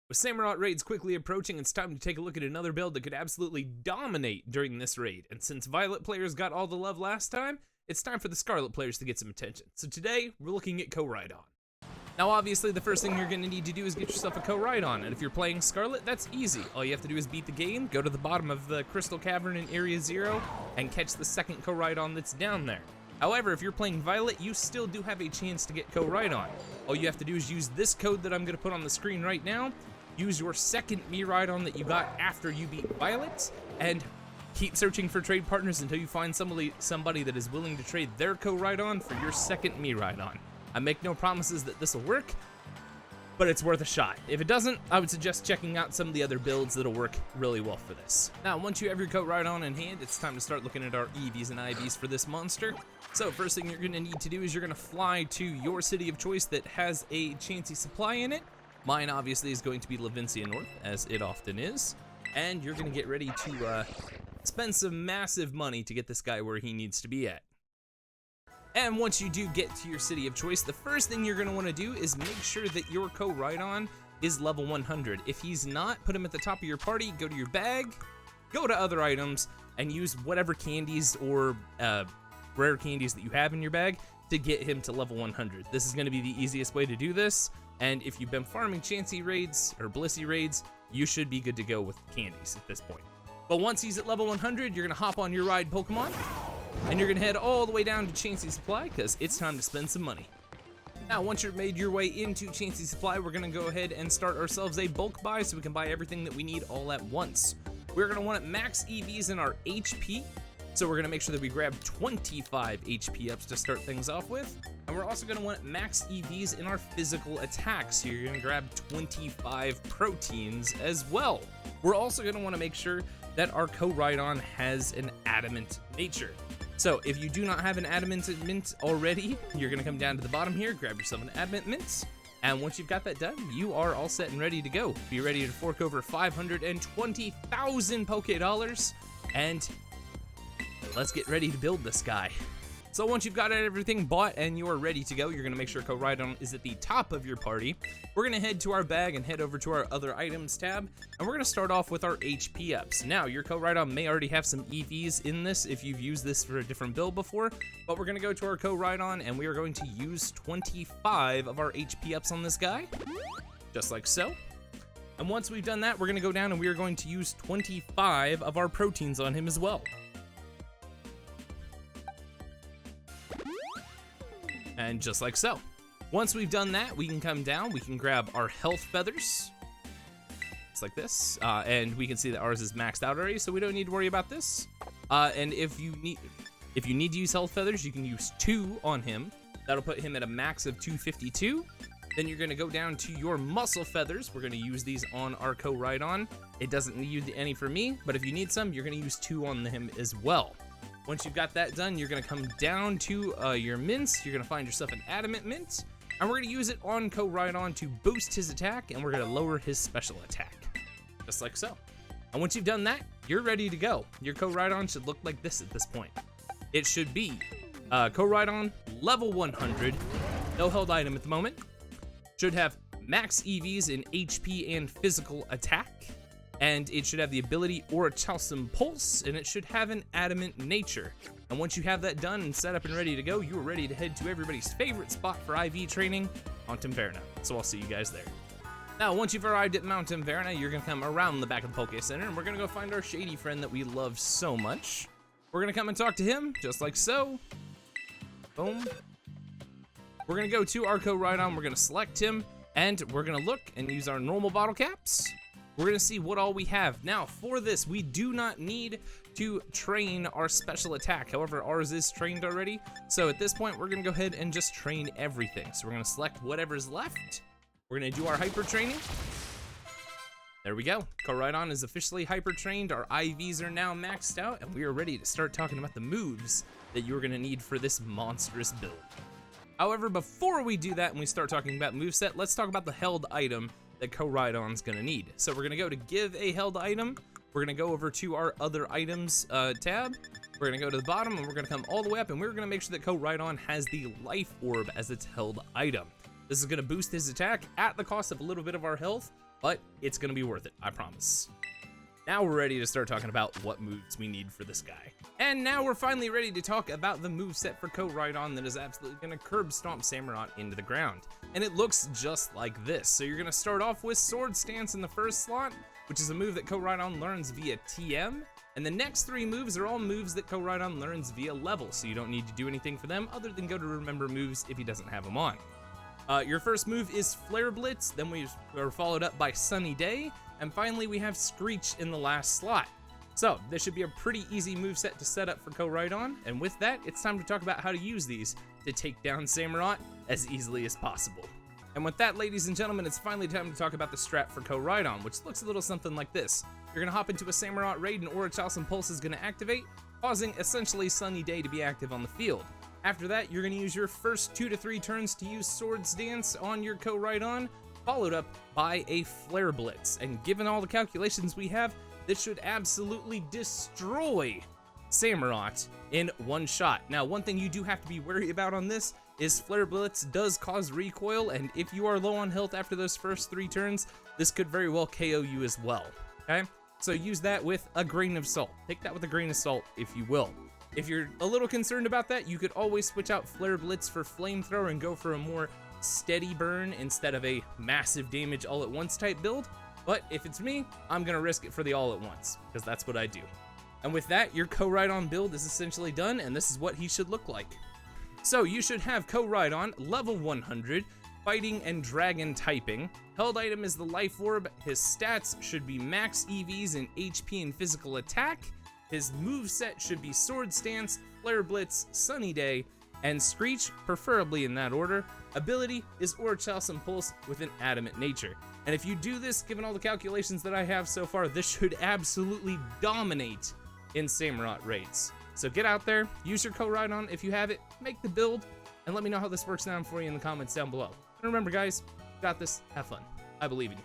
With SAMUROTT raids quickly approaching, it's time to take a look at another build that could absolutely dominate during this raid. And since Violet players got all the love last time, it's time for the Scarlet players to get some attention. So today, we're looking at Koraidon. Now obviously the first thing you're going to need to do is get yourself a Koraidon, and if you're playing Scarlet, that's easy. All you have to do is beat the game, go to the bottom of the Crystal Cavern in Area 0, and catch the second Koraidon that's down there. However, if you're playing Violet, you still do have a chance to get Koraidon. All you have to do is use this code that I'm going to put on the screen right now, use your second Miraidon that you got after you beat Violet, and keep searching for trade partners until you find somebody that is willing to trade their Koraidon for your second Miraidon. I make no promises that this will work, but it's worth a shot. If it doesn't, I would suggest checking out some of the other builds that'll work really well for this. Now, once you have your Koraidon in hand, it's time to start looking at our EVs and IVs for this monster. So first thing you're gonna need to do is you're gonna fly to your city of choice that has a Chansey supply in it. Mine obviously is going to be Levincia North, as it often is. And you're gonna get ready to spend some massive money to get this guy where he needs to be at. And once you do get to your city of choice, the first thing you're gonna wanna do is make sure that your Koraidon is level 100. If he's not, put him at the top of your party, go to your bag, go to other items, and use whatever candies or rare candies that you have in your bag to get him to level 100. This is gonna be the easiest way to do this, and if you've been farming Chansey raids or Blissey raids, you should be good to go with candies at this point. But once he's at level 100, you're gonna hop on your ride Pokemon, and you're gonna head all the way down to Chansey Supply because it's time to spend some money. Now, once you've made your way into Chansey Supply, we're gonna go ahead and start ourselves a bulk buy so we can buy everything that we need all at once. We're gonna want max EVs in our HP, so we're gonna make sure that we grab 25 HP ups to start things off with. And we're also gonna want max EVs in our physical attacks, so you're gonna grab 25 proteins as well. We're also gonna wanna make sure that our Koraidon has an adamant nature. So if you do not have an adamant mint already, you're gonna come down to the bottom here, grab yourself an adamant mint, and once you've got that done, you are all set and ready to go. Be ready to fork over 520,000 Poké Dollars, and let's get ready to build this guy. So once you've got everything bought and you're ready to go, you're gonna make sure Koraidon is at the top of your party. We're gonna head to our bag and head over to our other items tab, and we're gonna start off with our HP ups. Now, your Koraidon may already have some EVs in this if you've used this for a different build before, but we're gonna go to our Koraidon and we are going to use 25 of our HP ups on this guy, just like so. And once we've done that, we're gonna go down and we are going to use 25 of our proteins on him as well. And just like so. Once we've done that, we can come down, we can grab our health feathers. It's like this, and we can see that ours is maxed out already, so we don't need to worry about this. And if you need to use health feathers, you can use 2 on him. That'll put him at a max of 252. Then you're gonna go down to your muscle feathers. We're gonna use these on our Koraidon. It doesn't need any for me, but if you need some, you're gonna use 2 on him as well. Once you've got that done, you're gonna come down to your mints. You're gonna find yourself an adamant mint, and we're gonna use it on Koraidon to boost his attack, and we're gonna lower his special attack, just like so. And once you've done that, you're ready to go. Your Koraidon should look like this at this point. It should be Koraidon level 100, no held item at the moment. Should have max EVs in HP and physical attack. And it should have the ability Orichalcum Pulse, and it should have an adamant nature. And once you have that done and set up and ready to go, you are ready to head to everybody's favorite spot for IV training, Mount Inverna. So I'll see you guys there. Now, once you've arrived at Mount Inverna, you're gonna come around the back of the Poké Center, and we're gonna go find our shady friend that we love so much. We're gonna come and talk to him, just like so. Boom. We're gonna go to our Koraidon, we're gonna select him, and we're gonna look and use our normal bottle caps. We're gonna see what all we have. Now, for this, we do not need to train our special attack. However, ours is trained already. So at this point, we're gonna go ahead and just train everything. So we're gonna select whatever's left. We're gonna do our hyper training. There we go. Koraidon is officially hyper trained. Our IVs are now maxed out, and we are ready to start talking about the moves that you're gonna need for this monstrous build. However, before we do that and we start talking about moveset, let's talk about the held item that Koraidon's gonna need. So we're gonna go to give a held item. We're gonna go over to our other items tab. We're gonna go to the bottom and we're gonna come all the way up and we're gonna make sure that Koraidon has the life orb as its held item. This is gonna boost his attack at the cost of a little bit of our health, but it's gonna be worth it, I promise. Now we're ready to start talking about what moves we need for this guy. And now we're finally ready to talk about the moveset for Koraidon that is absolutely gonna curb stomp Samurott into the ground. And it looks just like this. So you're gonna start off with Sword Stance in the first slot, which is a move that Koraidon learns via TM. And the next 3 moves are all moves that Koraidon learns via level, so you don't need to do anything for them other than go to remember moves if he doesn't have them on. Your first move is Flare Blitz, then we are followed up by Sunny Day, and finally we have Screech in the last slot. So this should be a pretty easy moveset to set up for Koraidon, and with that, it's time to talk about how to use these to take down Samurott as easily as possible. And with that, ladies and gentlemen, it's finally time to talk about the strat for Koraidon, which looks a little something like this. You're going to hop into a Samurott raid and Aura Chalice Impulse is going to activate, causing essentially Sunny Day to be active on the field. After that, you're going to use your first 2 to 3 turns to use Sword Stance on your Koraidon, followed up by a Flare Blitz. And given all the calculations we have, this should absolutely destroy Samurott in one shot. Now, one thing you do have to be wary about on this is Flare Blitz does cause recoil, and if you are low on health after those first 3 turns, this could very well KO you as well, okay? So use that with a grain of salt. Take that with a grain of salt, if you will. If you're a little concerned about that, you could always switch out Flare Blitz for Flamethrower and go for a more steady burn instead of a massive damage all at once type build. But if it's me, I'm gonna risk it for the all at once, because that's what I do. And with that, your Koraidon build is essentially done, and this is what he should look like. So you should have Koraidon level 100, fighting and dragon typing. Held item is the Life Orb. His stats should be max EVs in HP and physical attack. His moveset should be Sword Stance, Flare Blitz, Sunny Day, and Screech, preferably in that order. Ability is Aura Chalice Impulse with an adamant nature. And if you do this, given all the calculations that I have so far, this should absolutely dominate in Samurott raids. So get out there, use your Koraidon if you have it, make the build, and let me know how this works down for you in the comments down below. And remember guys, you got this, have fun. I believe in you.